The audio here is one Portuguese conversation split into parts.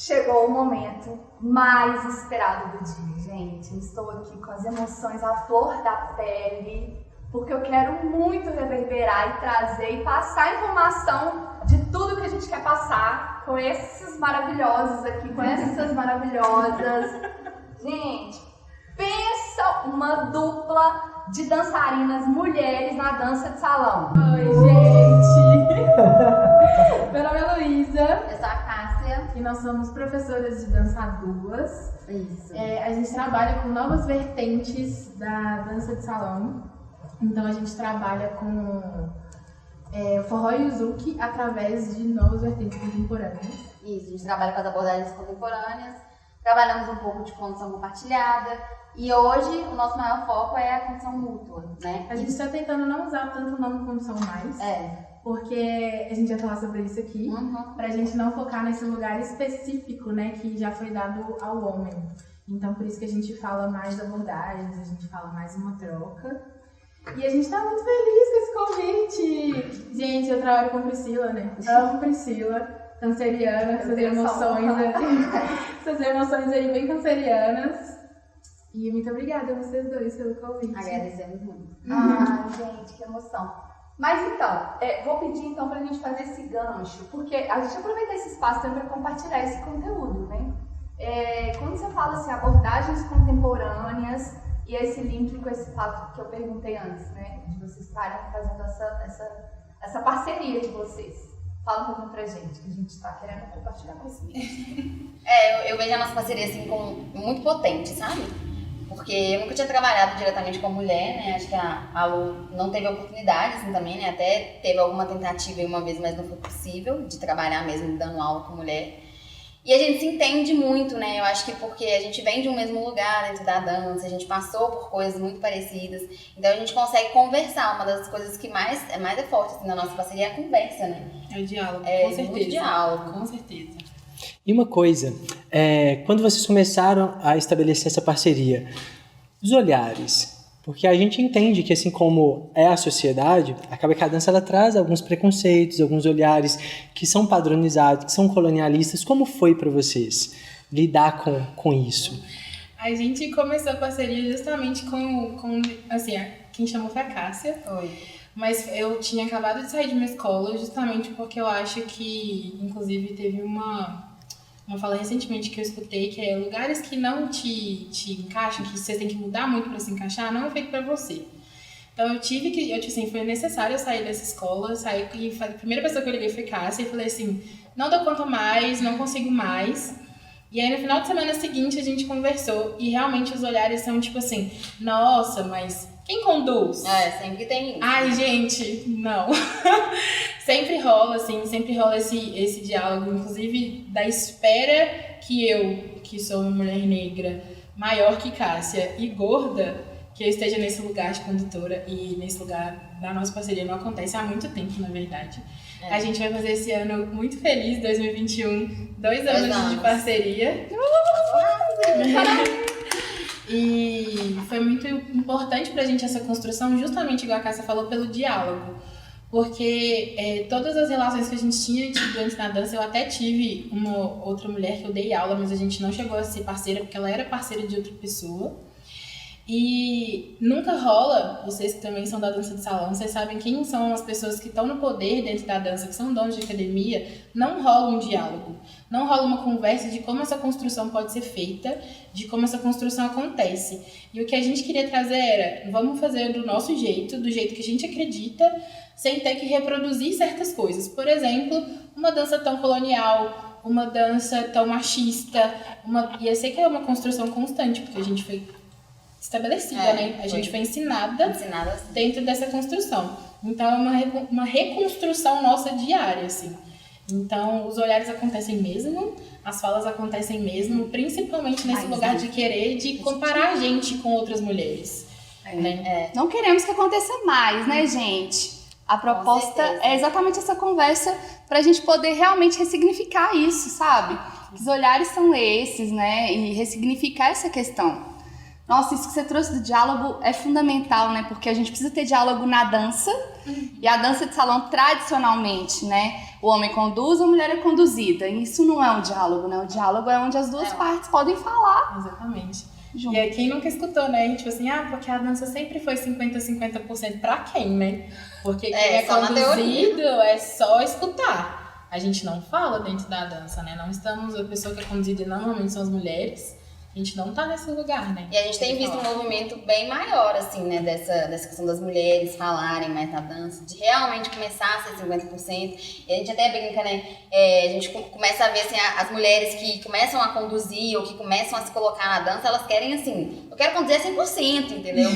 Chegou o momento mais esperado do dia, gente. Eu estou aqui com as emoções à flor da pele, porque eu quero muito reverberar e trazer e passar informação de tudo que a gente quer passar com esses maravilhosos aqui, com essas maravilhosas. Gente, pensa uma dupla de dançarinas mulheres na dança de salão. Oi, gente! Meu nome é Luísa. Eu sou a Cássia. E nós somos professoras de dança duas. Isso. A gente trabalha com novas vertentes da dança de salão. Então a gente trabalha com forró e uzuki através de novas vertentes contemporâneas. Isso, a gente trabalha com as abordagens contemporâneas, trabalhamos um pouco de condução compartilhada e hoje o nosso maior foco é a condução mútua, né? A gente está tentando não usar tanto o nome condução mais, porque a gente vai falar sobre isso aqui, pra gente não focar nesse lugar específico, né, que já foi dado ao homem. Então por isso que a gente fala mais abordagens, a gente fala mais uma troca. E a gente tá muito feliz com esse convite! Gente, eu trabalho com Priscila, né? Amo Priscila, canceriana, essas emoções aí bem cancerianas. E muito obrigada a vocês dois pelo convite. Agradecemos muito. Ah, gente, que emoção. Mas então, vou pedir então pra gente fazer esse gancho, porque a gente aproveitar esse espaço também para compartilhar esse conteúdo, né? Quando você fala assim, abordagens contemporâneas, e esse link com esse fato que eu perguntei antes, né? De vocês estarem fazendo essa parceria de vocês. Fala um pouquinho pra gente, que a gente tá querendo compartilhar com vocês. Eu vejo a nossa parceria assim como muito potente, sabe? Porque eu nunca tinha trabalhado diretamente com mulher, né? Acho que a Lu não teve oportunidade assim também, né? Até teve alguma tentativa uma vez, mas não foi possível de trabalhar mesmo dando aula com mulher. E a gente se entende muito, né? Eu acho que porque a gente vem de um mesmo lugar dentro da dança, a gente passou por coisas muito parecidas, então a gente consegue conversar. Uma das coisas que mais é forte assim, na nossa parceria é a conversa, né? É o diálogo, com certeza. Muito diálogo. Com certeza. E uma coisa, quando vocês começaram a estabelecer essa parceria, os olhares, porque a gente entende que assim como é a sociedade, acaba que a dança ela traz alguns preconceitos, alguns olhares que são padronizados, que são colonialistas. Como foi para vocês lidar com isso? A gente começou a parceria justamente com assim, quem chamou foi a Cássia. Oi. Mas eu tinha acabado de sair de uma escola justamente porque eu acho que, inclusive, teve uma fala recentemente que eu escutei, que é lugares que não te encaixam, que você tem que mudar muito para se encaixar, não é feito para você. Então foi necessário eu sair dessa escola, e a primeira pessoa que eu liguei foi Cássia e falei assim, não dou conta mais, não consigo mais. E aí no final de semana seguinte a gente conversou e realmente os olhares são tipo assim, nossa, mas quem conduz? Sempre tem isso. Ai, gente, não. Sempre rola esse diálogo, inclusive da espera que eu, que sou uma mulher negra, maior que Cássia e gorda, que eu esteja nesse lugar de condutora e nesse lugar da nossa parceria não acontece há muito tempo, na verdade. A gente vai fazer esse ano muito feliz, 2021, 2 anos de parceria. E foi muito importante pra gente essa construção, justamente igual a Cássia falou, pelo diálogo. Porque todas as relações que a gente tinha tido antes na dança, eu até tive uma outra mulher que eu dei aula, mas a gente não chegou a ser parceira, porque ela era parceira de outra pessoa. E nunca rola, vocês que também são da dança de salão, vocês sabem quem são as pessoas que estão no poder dentro da dança, que são donos de academia, não rola um diálogo, não rola uma conversa de como essa construção pode ser feita, de como essa construção acontece. E o que a gente queria trazer era, vamos fazer do nosso jeito, do jeito que a gente acredita, sem ter que reproduzir certas coisas. Por exemplo, uma dança tão colonial, uma dança tão machista, e eu sei que é uma construção constante, porque a gente foi estabelecida, né? A gente foi ensinada dentro dessa construção. Então, é uma reconstrução nossa diária, assim. Então, os olhares acontecem mesmo, as falas acontecem mesmo, principalmente nesse lugar de querer, de comparar a gente com outras mulheres. Né? Não queremos que aconteça mais, né, gente? A proposta é exatamente essa conversa pra gente poder realmente ressignificar isso, sabe? Os olhares são esses, né? E ressignificar essa questão. Nossa, isso que você trouxe do diálogo é fundamental, né? Porque a gente precisa ter diálogo na dança. E a dança de salão, tradicionalmente, né? O homem conduz, a mulher é conduzida. E isso não é um diálogo, né? O diálogo é onde as duas partes podem falar. Exatamente. Junto. E aí, quem nunca escutou, né? Tipo assim, porque a dança sempre foi 50-50%. Pra quem, né? Porque quem é conduzido é só escutar. A gente não fala dentro da dança, né? Não estamos... A pessoa que é conduzida normalmente são as mulheres. A gente não tá nesse lugar, né? E a gente tem visto um movimento bem maior, assim, né? Dessa questão das mulheres falarem mais na dança, de realmente começar a ser 50%. E a gente até brinca, né? A gente começa a ver, assim, as mulheres que começam a conduzir ou que começam a se colocar na dança, elas querem, assim, eu quero conduzir a 100%, entendeu?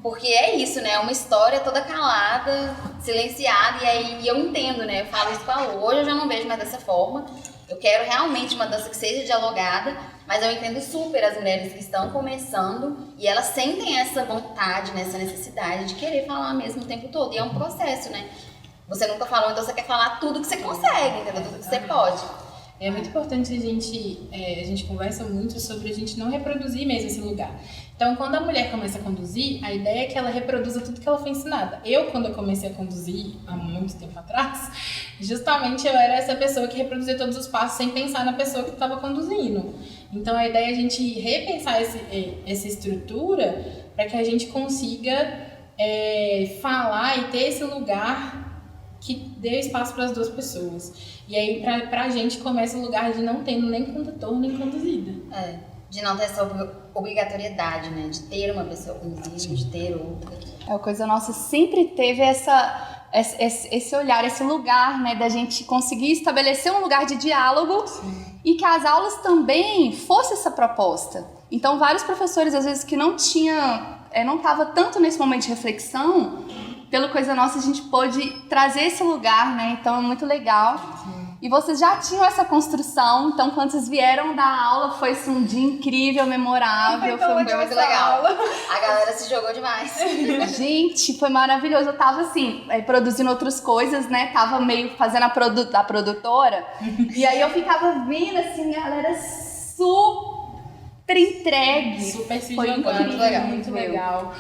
Porque é isso, né? É uma história toda calada, silenciada, e aí eu entendo, né? Eu falo isso com a Lu. Hoje eu já não vejo mais dessa forma. Eu quero realmente uma dança que seja dialogada, mas eu entendo super as mulheres que estão começando e elas sentem essa vontade, né, essa necessidade de querer falar mesmo o tempo todo. E é um processo, né? Você nunca falou, então você quer falar tudo que você consegue, entendeu? Tudo que você pode. É muito importante a gente conversa muito sobre a gente não reproduzir mesmo esse lugar. Então, quando a mulher começa a conduzir, a ideia é que ela reproduza tudo que ela foi ensinada. Quando eu comecei a conduzir, há muito tempo atrás, justamente eu era essa pessoa que reproduzia todos os passos sem pensar na pessoa que estava conduzindo. Então, a ideia é a gente repensar essa estrutura para que a gente consiga falar e ter esse lugar que dê espaço para as duas pessoas. E aí, pra gente, começa o lugar de não tendo nem condutor, nem conduzida. De não ter essa obrigatoriedade, né? De ter uma pessoa conduzindo, de ter outra. A Coisa Nossa sempre teve esse olhar, esse lugar, né? Da gente conseguir estabelecer um lugar de diálogo. Sim. E que as aulas também fosse essa proposta. Então, vários professores, às vezes, que não tava tanto nesse momento de reflexão, pelo Coisa Nossa a gente pôde trazer esse lugar, né? Então é muito legal. Sim. E vocês já tinham essa construção, então quando vocês vieram da aula foi um dia incrível, memorável. Foi muito legal. A galera se jogou demais. Gente, foi maravilhoso. Eu tava assim, produzindo outras coisas, né? Tava meio fazendo a produtora. E aí eu ficava vendo assim, a galera super entregue. Super se foi jogando. incrível, Muito legal.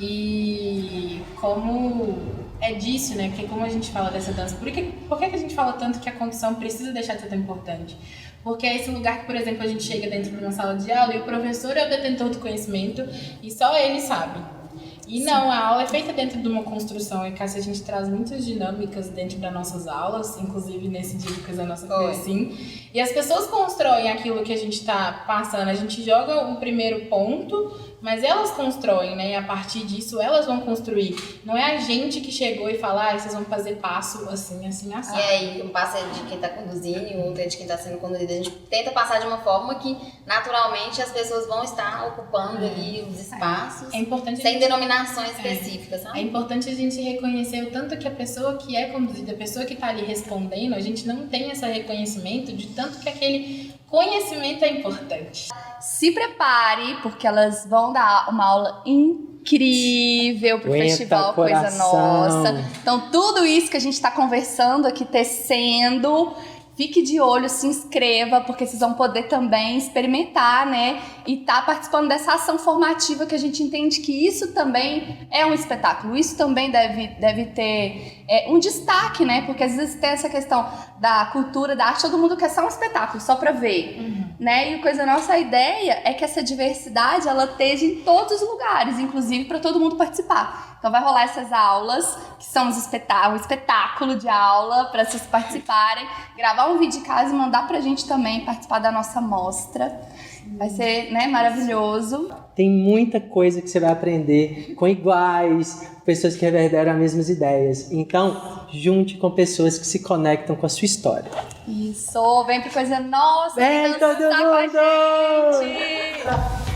E como é disso, né? Porque como a gente fala dessa dança, por que a gente fala tanto que a condução precisa deixar de ser tão importante? Porque é esse lugar que, por exemplo, a gente chega dentro de uma sala de aula e o professor é o detentor do conhecimento e só ele sabe. E não, a aula é feita dentro de uma construção, e Cássia, a gente traz muitas dinâmicas dentro das nossas aulas, inclusive nesse dia que Coisa Nossa foi assim. E as pessoas constroem aquilo que a gente está passando, a gente joga um primeiro ponto, mas elas constroem, né? E a partir disso elas vão construir. Não é a gente que chegou e fala, vocês vão fazer passo assim, assim, assim. E aí, um passo é de quem está conduzindo e o outro é de quem está sendo conduzido. A gente tenta passar de uma forma que, naturalmente, as pessoas vão estar ocupando ali os espaços, é importante sem denominações específicas, sabe? É importante a gente reconhecer o tanto que a pessoa que é conduzida, a pessoa que está ali respondendo, a gente não tem esse reconhecimento de tanto que aquele conhecimento é importante. Se prepare, porque elas vão dar uma aula incrível pro Festival Coisa Nossa. Então, tudo isso que a gente está conversando aqui, tecendo, fique de olho, se inscreva, porque vocês vão poder também experimentar, né? E tá participando dessa ação formativa, que a gente entende que isso também é um espetáculo. Isso também deve ter um destaque, né? Porque às vezes tem essa questão da cultura, da arte, todo mundo quer só um espetáculo, só pra ver, né? E Coisa Nossa, a ideia é que essa diversidade, ela esteja em todos os lugares, inclusive para todo mundo participar. Então vai rolar essas aulas, que são um espetáculo de aula para vocês participarem, gravar um vídeo de casa e mandar pra gente também participar da nossa mostra. Vai ser, né, maravilhoso. Tem muita coisa que você vai aprender com iguais, pessoas que reverberam as mesmas ideias. Então, junte com pessoas que se conectam com a sua história. Isso, vem pro Coisa Nossa, vem todo mundo! Com a gente.